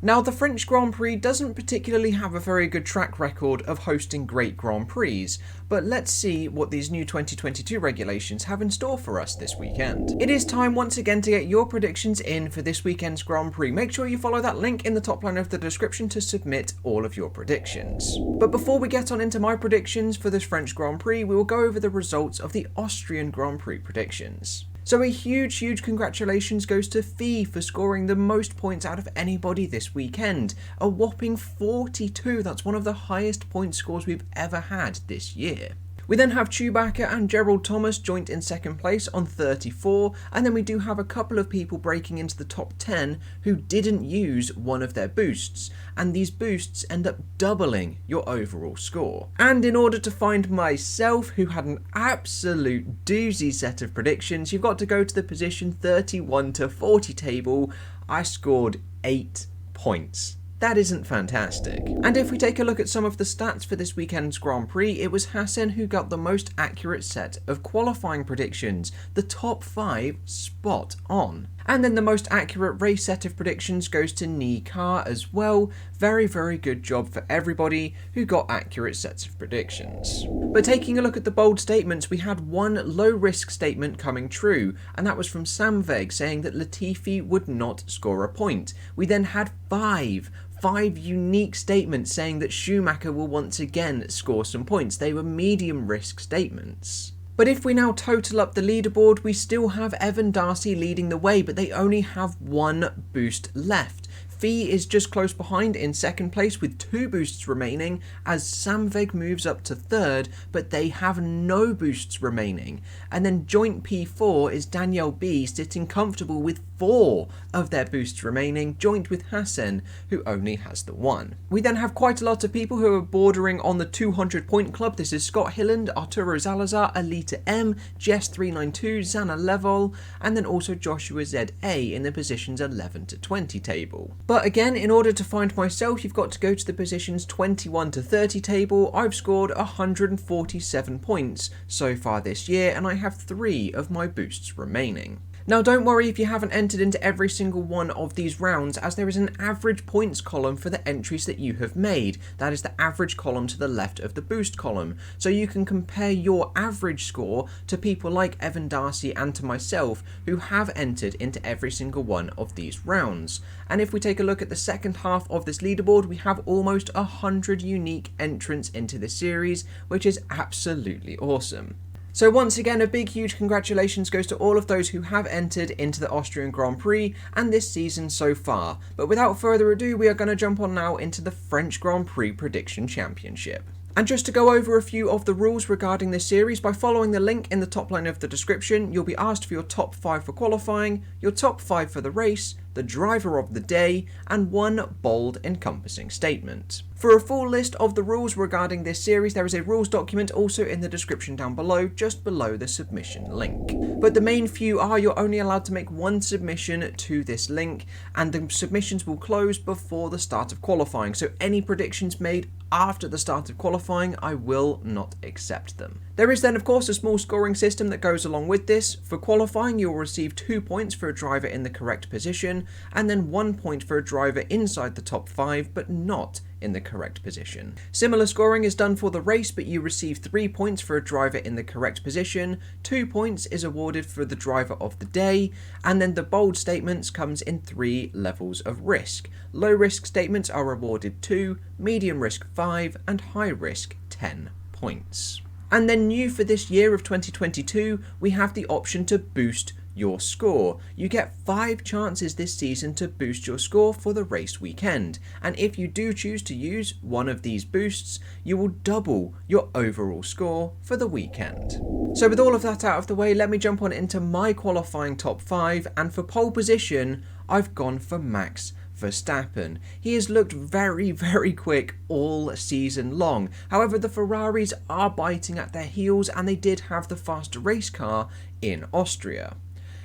Now, the French Grand Prix doesn't particularly have a very good track record of hosting great Grand Prix, but let's see what these new 2022 regulations have in store for us this weekend. It is time once again to get your predictions in for this weekend's Grand Prix. Make sure you follow that link in the top line of the description to submit all of your predictions. But before we get on into my predictions for this French Grand Prix, we will go over the results of the Austrian Grand Prix predictions. So a huge congratulations goes to Fee for scoring the most points out of anybody this weekend. A whopping 42, that's one of the highest point scores we've ever had this year. We then have Chewbacca and Gerald Thomas joint in second place on 34, and then we do have a couple of people breaking into the top 10 who didn't use one of their boosts, and these boosts end up doubling your overall score. And in order to find myself, who had an absolute doozy set of predictions, you've got to go to the position 31 to 40 table. I scored 8 points. That isn't fantastic. And if we take a look at some of the stats for this weekend's Grand Prix, it was Hassan who got the most accurate set of qualifying predictions, the top 5 spot on. And then the most accurate race set of predictions goes to Car as well. Very good job for everybody who got accurate sets of predictions. But taking a look at the bold statements, we had one low risk statement coming true, and that was from Samveg saying that Latifi would not score a point. We then had five unique statements saying that Schumacher will once again score some points. They were medium risk statements. But if we now total up the leaderboard, we still have Evan Darcy leading the way, but they only have one boost left. Fee is just close behind in second place with 2 boosts remaining as Samveg moves up to third, but they have no boosts remaining. And then joint P4 is Danielle B sitting comfortable with 4 of their boosts remaining, joint with Hassan, who only has the 1. We then have quite a lot of people who are bordering on the 200 point club. This is Scott Hilland, Arturo Salazar, Alita M, Jess392, Zana Level, and then also Joshua ZA in the positions 11 to 20 table. But again, in order to find myself, you've got to go to the positions 21 to 30 table. I've scored 147 points so far this year, and I have 3 of my boosts remaining. Now don't worry if you haven't entered into every single one of these rounds, as there is an average points column for the entries that you have made. That is the average column to the left of the boost column. So you can compare your average score to people like Evan Darcy and to myself who have entered into every single one of these rounds. And if we take a look at the second half of this leaderboard, we have almost 100 unique entrants into this series, which is absolutely awesome. So once again, a big huge congratulations goes to all of those who have entered into the Austrian Grand Prix and this season so far. But without further ado, we are going to jump on now into the French Grand Prix Prediction Championship. And just to go over a few of the rules regarding this series, by following the link in the top line of the description, you'll be asked for your top 5 for qualifying, your top 5 for the race, the driver of the day, and one bold encompassing statement. For a full list of the rules regarding this series, there is a rules document also in the description down below, just below the submission link. But the main few are you're only allowed to make 1 submission to this link, and the submissions will close before the start of qualifying, so any predictions made after the start of qualifying, I will not accept them. There is then of course a small scoring system that goes along with this. For qualifying, you will receive 2 points for a driver in the correct position, and then 1 point for a driver inside the top 5 but not in the correct position. Similar scoring is done for the race, but you receive 3 points for a driver in the correct position, 2 points is awarded for the driver of the day, and then the bold statements comes in 3 levels of risk. Low risk statements are awarded 2, medium risk 5, and high risk 10 points. And then new for this year of 2022, we have the option to boost your score. You get 5 chances this season to boost your score for the race weekend, and if you do choose to use one of these boosts, you will double your overall score for the weekend. So with all of that out of the way, let me jump on into my qualifying top 5, and for pole position, I've gone for Max Verstappen. He has looked very quick all season long. However, the Ferraris are biting at their heels, and they did have the faster race car in Austria.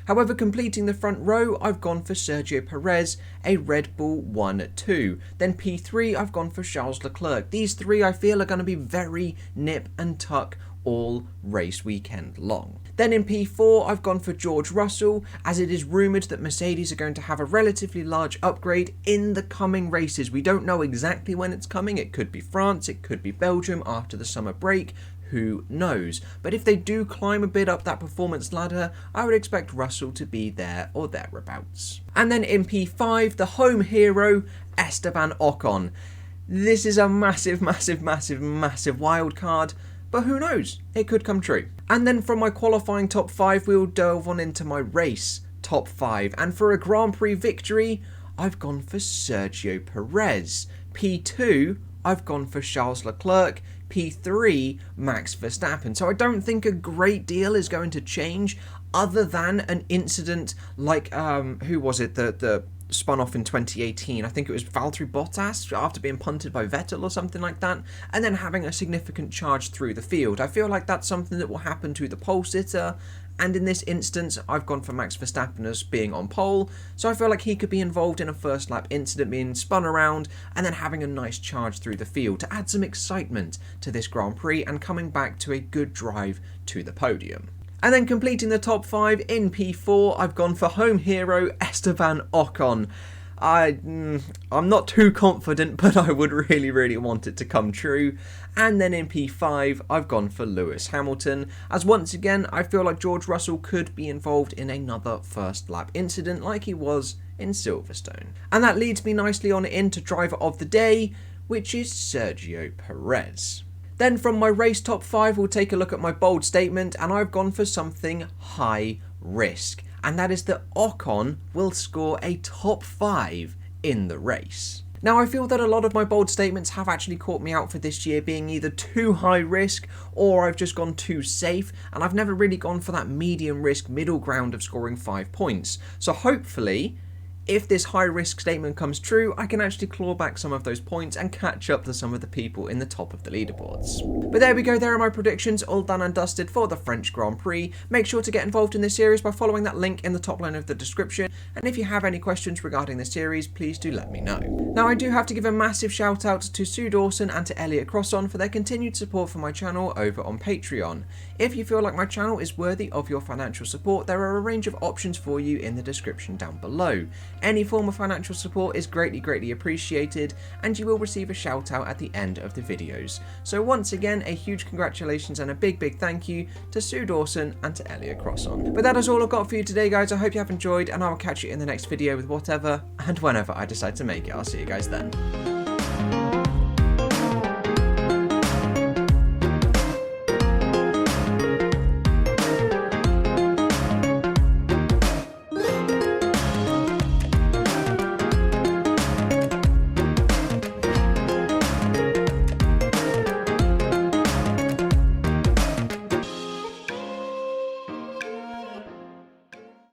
However, completing the front row, I've gone for Sergio Perez, a Red Bull 1-2. Then P3, I've gone for Charles Leclerc. These 3 I feel are going to be very nip and tuck all race weekend long. Then in P4, I've gone for George Russell, as it is rumoured that Mercedes are going to have a relatively large upgrade in the coming races. We don't know exactly when it's coming. It could be France, it could be Belgium after the summer break. Who knows? But if they do climb a bit up that performance ladder, I would expect Russell to be there or thereabouts. And then in P5, the home hero, Esteban Ocon. This is a massive wild card, but who knows? It could come true. And then from my qualifying top 5, we'll delve on into my race top 5. And for a Grand Prix victory, I've gone for Sergio Perez. P2, I've gone for Charles Leclerc. P3, Max Verstappen. So I don't think a great deal is going to change other than an incident like, who was it, the spun off in 2018. I think it was Valtteri Bottas after being punted by Vettel or something like that, and then having a significant charge through the field. I feel like that's something that will happen to the pole sitter, and in this instance I've gone for Max Verstappen as being on pole, so I feel like he could be involved in a first lap incident, being spun around and then having a nice charge through the field to add some excitement to this Grand Prix and coming back to a good drive to the podium. And then completing the top 5 in P4, I've gone for home hero Esteban Ocon. I'm not too confident, but I would really want it to come true. And then in P5, I've gone for Lewis Hamilton, as once again, I feel like George Russell could be involved in another first lap incident like he was in Silverstone. And that leads me nicely on into driver of the day, which is Sergio Perez. Then from my race top 5, we'll take a look at my bold statement, and I've gone for something high risk, and that is that Ocon will score a top 5 in the race. Now, I feel that a lot of my bold statements have actually caught me out for this year being either too high risk or I've just gone too safe, and I've never really gone for that medium risk middle ground of scoring 5 points. So hopefully, if this high risk statement comes true, I can actually claw back some of those points and catch up to some of the people in the top of the leaderboards. But there we go, there are my predictions all done and dusted for the French Grand Prix. Make sure to get involved in this series by following that link in the top line of the description, and if you have any questions regarding the series, please do let me know. Now, I do have to give a massive shout out to Sue Dawson and to Elliot Crosson for their continued support for my channel over on Patreon. If you feel like my channel is worthy of your financial support, there are a range of options for you in the description down below. Any form of financial support is greatly appreciated, and you will receive a shout out at the end of the videos. So once again, a huge congratulations and a big thank you to Sue Dawson and to Elliot Crosson. But that is all I've got for you today, guys. I hope you have enjoyed, and I will catch you in the next video with whatever and whenever I decide to make it. I'll see you guys then.